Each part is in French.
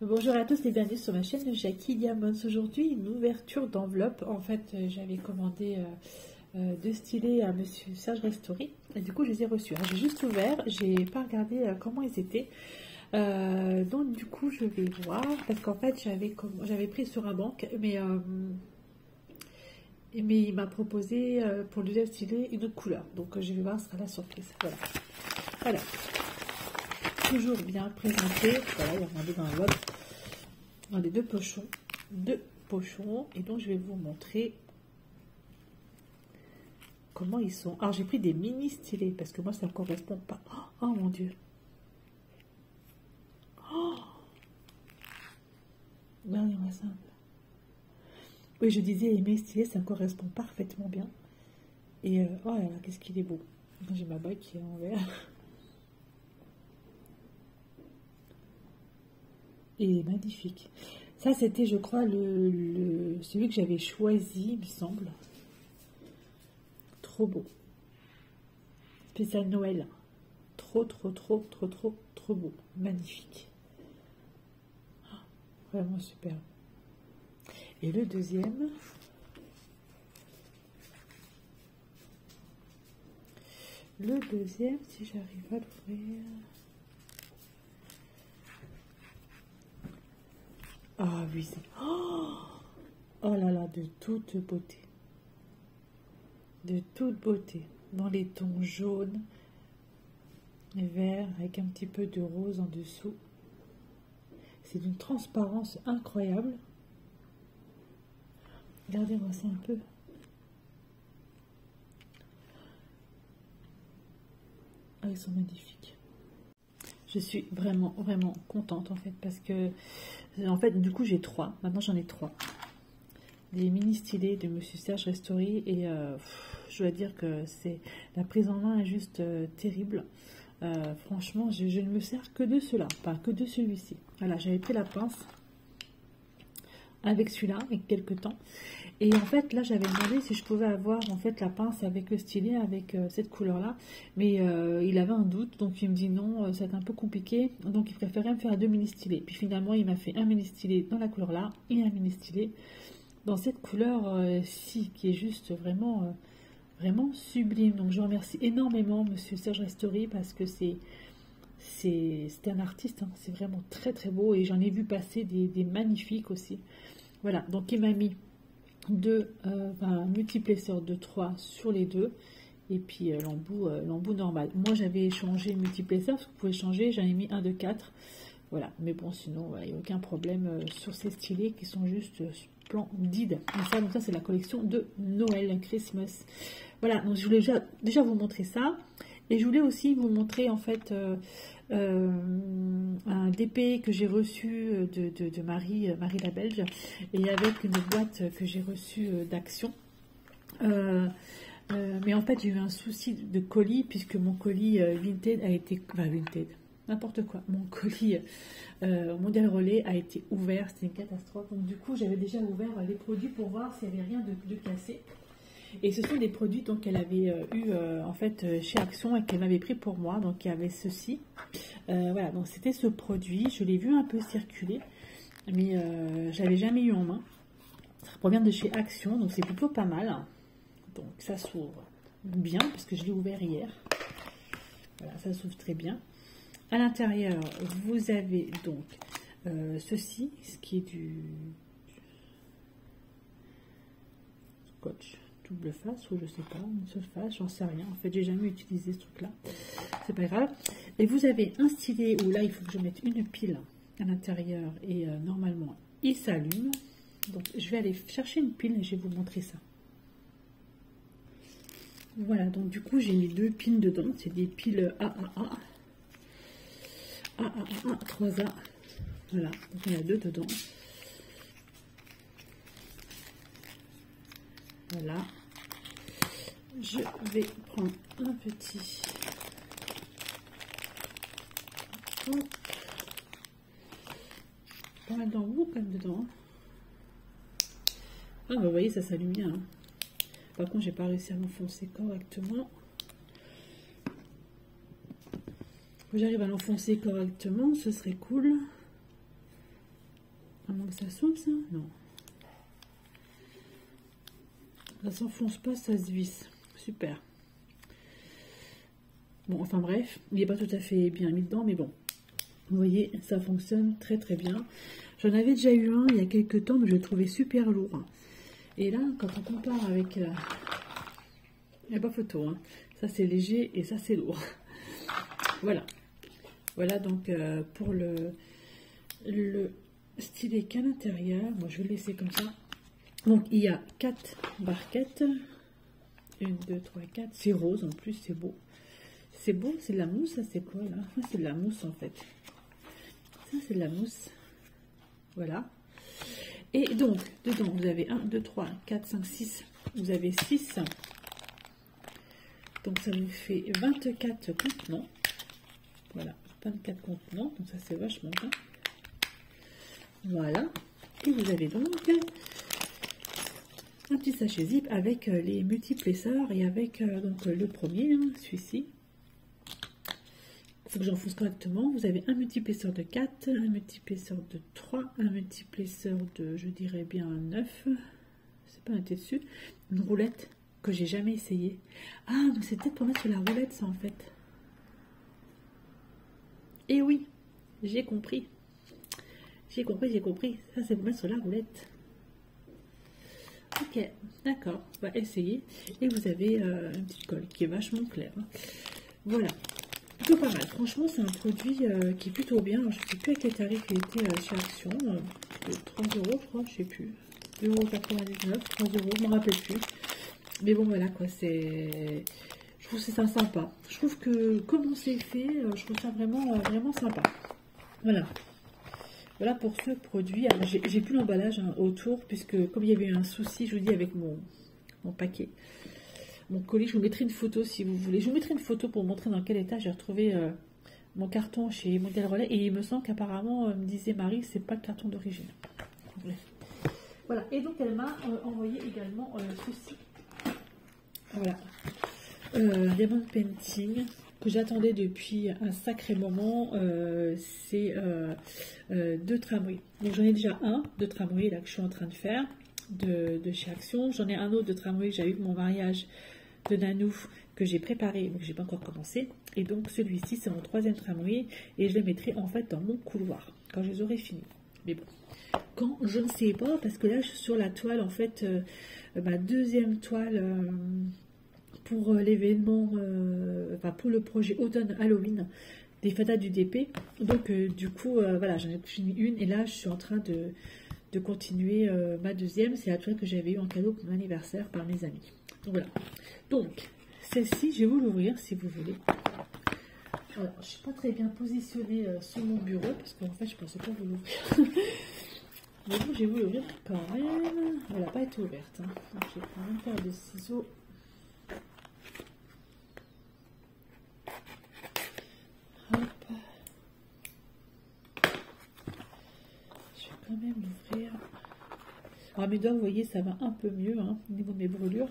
Bonjour à tous et bienvenue sur ma chaîne de Jackie Diamonds. Aujourd'hui, une ouverture d'enveloppe. En fait, j'avais commandé deux stylés à Monsieur Serge Restory et du coup, je les ai reçus. J'ai juste ouvert, j'ai pas regardé comment ils étaient. Donc, du coup, je vais voir parce qu'en fait, j'avais pris sur un banque, mais il m'a proposé pour le deuxième stylet une autre couleur. Donc, je vais voir, ce sera la surprise. Voilà. Voilà. Toujours bien présenté. Voilà, il y a regardé dans l'enveloppe. Dans les deux pochons, et donc je vais vous montrer comment ils sont. Alors j'ai pris des mini stylés parce que moi ça ne correspond pas. Oh mon dieu, regardez-moi ça. Oui, je disais les mini stylés, ça me correspond parfaitement bien. Et oh là là, qu'est-ce qu'il est beau. J'ai ma bague qui est en vert. Et magnifique. Ça, c'était, je crois, celui que j'avais choisi, il me semble. Trop beau. Spécial Noël. Trop beau. Magnifique. Vraiment super. Et le deuxième. Si j'arrive à l'ouvrir. Ah oui, c'est... Oh là là, de toute beauté. De toute beauté. Dans les tons jaunes et verts, avec un petit peu de rose en dessous. C'est d'une transparence incroyable. Regardez-moi ça un peu. Ah, ils sont magnifiques. Je suis vraiment contente en fait parce que en fait du coup j'ai trois. Maintenant j'en ai trois. Des mini stylés de Monsieur Serge Restory et je dois dire que c'est la prise en main est juste terrible. Franchement je ne me sers que de cela, pas que de celui-ci. Voilà, j'avais pris la pince avec celui-là il y a quelques temps. Et en fait, là, j'avais demandé si je pouvais avoir en fait la pince avec le stylet, avec cette couleur-là. Mais il avait un doute, donc il me dit non, c'est un peu compliqué. Donc il préférait me faire deux mini-stylés. Puis finalement, il m'a fait un mini-stylet dans la couleur-là et un mini-stylet dans cette couleur-ci, qui est juste vraiment, vraiment sublime. Donc je remercie énormément Monsieur Serge Restory parce que c'est un artiste, hein. C'est vraiment très beau. Et j'en ai vu passer des magnifiques aussi. Voilà, donc il m'a mis un multiplesseur de 3 sur les deux et puis l'embout normal. Moi j'avais changé multiplesseur parce que vous pouvez changer, j'en ai mis un de 4. Voilà, mais bon sinon il n'y a aucun problème sur ces stylés qui sont juste splendides. Donc ça c'est la collection de Noël, Christmas. Voilà, donc je voulais déjà vous montrer ça et je voulais aussi vous montrer en fait un DP que j'ai reçu de Marie la Belge et avec une boîte que j'ai reçue d'Action. Mais en fait j'ai eu un souci de colis puisque mon colis Vinted a été... Enfin Vinted, n'importe quoi. Mon colis Mondial Relais a été ouvert, c'était une catastrophe. Donc du coup j'avais déjà ouvert les produits pour voir s'il n'y avait rien de cassé. Et ce sont des produits qu'elle avait eu en fait chez Action et qu'elle m'avait pris pour moi. Donc il y avait ceci. Voilà, donc c'était ce produit. Je l'ai vu un peu circuler, mais j'avais jamais eu en main. Ça provient de chez Action, donc c'est plutôt pas mal. Donc ça s'ouvre bien parce que je l'ai ouvert hier. Voilà, ça s'ouvre très bien. À l'intérieur, vous avez donc ceci, ce qui est du scotch. Double face ou je sais pas, une seule face, j'en sais rien. En fait, j'ai jamais utilisé ce truc là, c'est pas grave. Et vous avez un stylet où là il faut que je mette une pile à l'intérieur et normalement il s'allume. Donc je vais aller chercher une pile et je vais vous montrer ça. Voilà, donc du coup j'ai mis deux piles dedans, c'est des piles AAA, 3A. Voilà, donc il y en a deux dedans. Voilà, je vais prendre un petit. Pas mal d'embouts quand même dedans. Ah bah vous voyez, ça s'allume bien. Hein. Par contre, j'ai pas réussi à l'enfoncer correctement. Faut que j'arrive à l'enfoncer correctement, ce serait cool. Ça s'ouvre ça? Non. Ça s'enfonce pas, ça se visse. Super. Bon, enfin bref, il n'est pas tout à fait bien mis dedans, mais bon. Vous voyez, ça fonctionne très très bien. J'en avais déjà eu un il y a quelques temps, mais je le trouvais super lourd. Et là, quand on compare avec... il n'y a pas photo, hein. Ça c'est léger et ça c'est lourd. Voilà. Voilà donc pour le stylet qu'à l'intérieur. Moi je vais le laisser comme ça. Donc il y a 4 barquettes. 1, 2, 3, 4. C'est rose en plus, c'est beau. C'est beau, c'est de la mousse, ça c'est quoi là? C'est de la mousse en fait. Ça c'est de la mousse. Voilà. Et donc, dedans, vous avez 1, 2, 3, 4, 5, 6. Vous avez 6. Donc ça vous fait 24 contenants. Voilà, 24 contenants. Donc ça c'est vachement bien. Voilà. Et vous avez donc un petit sachet zip avec les multiples essors et avec donc le premier, hein, celui-ci. Il faut que j'enfonce correctement. Vous avez un multiplesseur de 4, un multiplesseur de 3, un multiplesseur de, je dirais bien 9. C'est pas noté dessus. Une roulette que j'ai jamais essayé. Ah, donc c'est peut-être pour mettre sur la roulette, ça en fait. Et oui, j'ai compris. J'ai compris. Ça, c'est pour mettre sur la roulette. Ok, d'accord. On va essayer. Et vous avez une petite colle qui est vachement claire. Voilà. Plutôt pas mal. Franchement, c'est un produit qui est plutôt bien. Alors, je ne sais plus à quel tarif il était chez Action. 3 €, je crois, je ne sais plus. 2,99 €, 3 €, je ne me rappelle plus. Mais bon, voilà quoi, c'est... Je trouve ça sympa. Je trouve que comment c'est fait, je trouve ça vraiment, vraiment sympa. Voilà. Voilà pour ce produit. Alors, j'ai plus l'emballage autour, puisque comme il y avait eu un souci, je vous dis, avec mon paquet. Mon colis, je vous mettrai une photo si vous voulez. Je vous mettrai une photo pour vous montrer dans quel état j'ai retrouvé mon carton chez Modèle Relais. Et il me semble qu'apparemment, me disait Marie, c'est pas le carton d'origine. Voilà. Et donc, elle m'a envoyé également ceci. Voilà. Diamond Painting que j'attendais depuis un sacré moment. C'est 2 tramways. Donc, j'en ai déjà un de tramway là que je suis en train de faire de chez Action. J'en ai un autre de tramway que j'ai eu de mon mariage de Nanou que j'ai préparé, mais que j'ai pas encore commencé. Et donc celui-ci c'est mon 3e tramway et je le mettrai en fait dans mon couloir quand je les aurai finis. Mais bon, quand je ne sais pas, parce que là je suis sur la toile en fait, ma 2e toile pour l'événement, enfin pour le projet automne Halloween des fadas du DP. Donc du coup voilà, j'en ai fini une et là je suis en train de continuer ma 2e. C'est la toile que j'avais eu en cadeau pour mon anniversaire par mes amis. Donc voilà. Donc, celle-ci, je vais vous l'ouvrir si vous voulez. Alors, je ne suis pas très bien positionnée sur mon bureau parce qu'en fait, je ne pensais pas vous l'ouvrir. Mais bon, je vais vous l'ouvrir quand même. Elle n'a pas été ouverte. Hein. Donc, je vais prendre une paire de ciseaux. Hop. Je vais quand même l'ouvrir. Alors, mes doigts, vous voyez, ça va un peu mieux hein, au niveau de mes brûlures.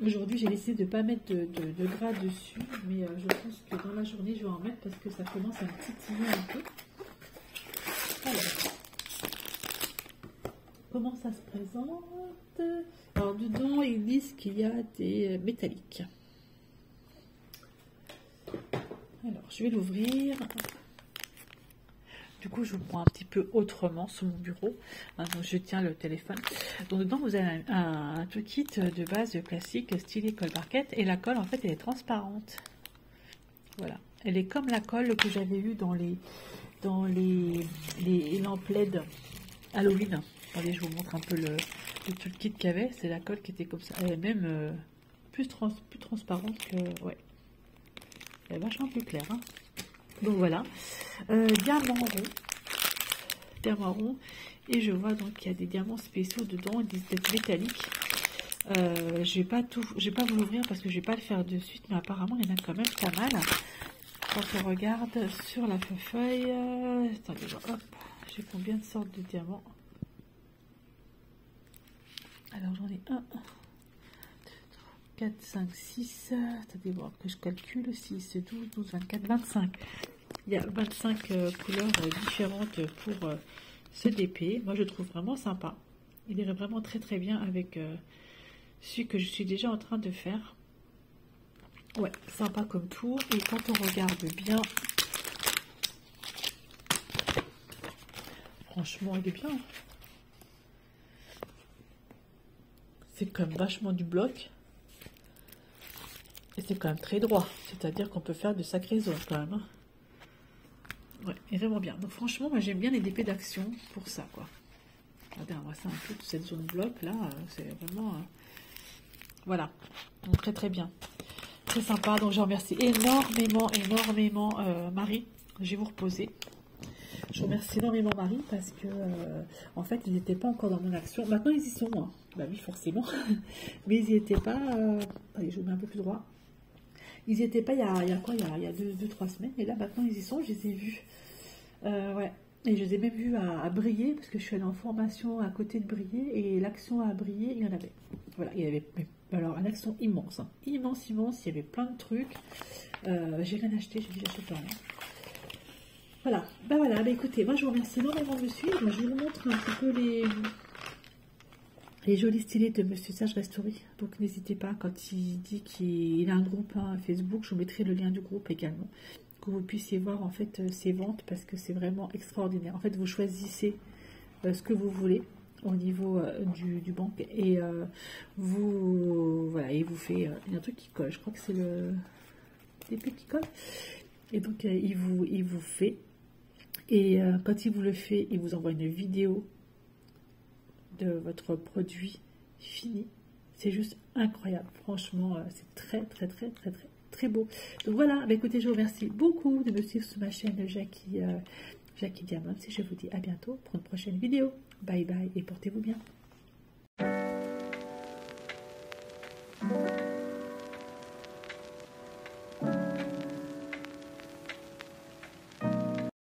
Aujourd'hui, j'ai décidé de ne pas mettre de gras dessus, mais je pense que dans la journée, je vais en mettre parce que ça commence à me titiller un peu. Alors, comment ça se présente? Alors, dedans, ils disent qu'il y a des métalliques. Alors, je vais l'ouvrir. Du coup, je vous prends un petit peu autrement sur mon bureau. Donc, je tiens le téléphone. Donc, dedans, vous avez un tout kit de base classique, stylet colle barquette. Et la colle, en fait, elle est transparente. Voilà. Elle est comme la colle que j'avais eue dans les lampes LED Halloween. Attendez, je vous montre un peu le tout kit qu'il y avait. C'est la colle qui était comme ça. Elle est même plus transparente que... Ouais. Elle est vachement plus claire, hein. Donc voilà, diamant rond, et je vois donc qu'il y a des diamants spéciaux dedans, des têtes métalliques. Je vais pas vous l'ouvrir parce que je vais pas le faire de suite, mais apparemment il y en a quand même pas mal. Quand on regarde sur la feuille, attendez, hop, j'ai combien de sortes de diamants? Alors j'en ai 1, 4, 5, 6, attendez voir que je calcule, 6, 12, 12, 24, 25. Il y a 25 couleurs différentes pour ce DP. Moi, je le trouve vraiment sympa. Il irait vraiment très très bien avec celui que je suis déjà en train de faire. Ouais, sympa comme tout. Et quand on regarde bien, franchement, il est bien. C'est quand même vachement du bloc. Et c'est quand même très droit. C'est-à-dire qu'on peut faire de sacrées zones quand même. Hein. Ouais, il est vraiment bien. Donc franchement, moi j'aime bien les DP d'action pour ça, quoi. Regardez, on voit ça un peu, toute cette zone bloc là, c'est vraiment... voilà, donc très très bien. Très sympa, donc je remercie énormément Marie. Je vais vous reposer. Je remercie énormément Marie parce que en fait ils n'étaient pas encore dans mon action. Maintenant ils y sont, hein. Bah oui forcément, mais ils n'y étaient pas. Allez, je vous mets un peu plus droit. Ils n'y étaient pas il y a quoi, il y a 2-3 semaines, et là maintenant ils y sont, je les ai vus. Ouais, et je les ai même vus à briller parce que je suis allée en formation à côté de briller et l'action à briller, il y en avait. Voilà, il y avait alors une action immense, hein. Immense, il y avait plein de trucs. J'ai rien acheté, j'ai dit j'achète rien. Voilà, voilà, écoutez, moi je vous remercie énormément de me suivre. Je vous montre un petit peu les jolis stylés de Monsieur Serge Ristori. Donc n'hésitez pas, quand il dit qu'il a un groupe Facebook, je vous mettrai le lien du groupe également. Que vous puissiez voir en fait ses ventes parce que c'est vraiment extraordinaire. En fait, vous choisissez ce que vous voulez au niveau du banque et voilà, il vous fait un truc qui colle. Je crois que c'est le DP qui colle. Et donc il vous fait. Et quand il vous le fait, il vous envoie une vidéo de votre produit fini. C'est juste incroyable. Franchement, c'est très beau. Donc voilà, écoutez, je vous remercie beaucoup de me suivre sur ma chaîne Jackie Diamond. Et je vous dis à bientôt pour une prochaine vidéo. Bye bye et portez-vous bien.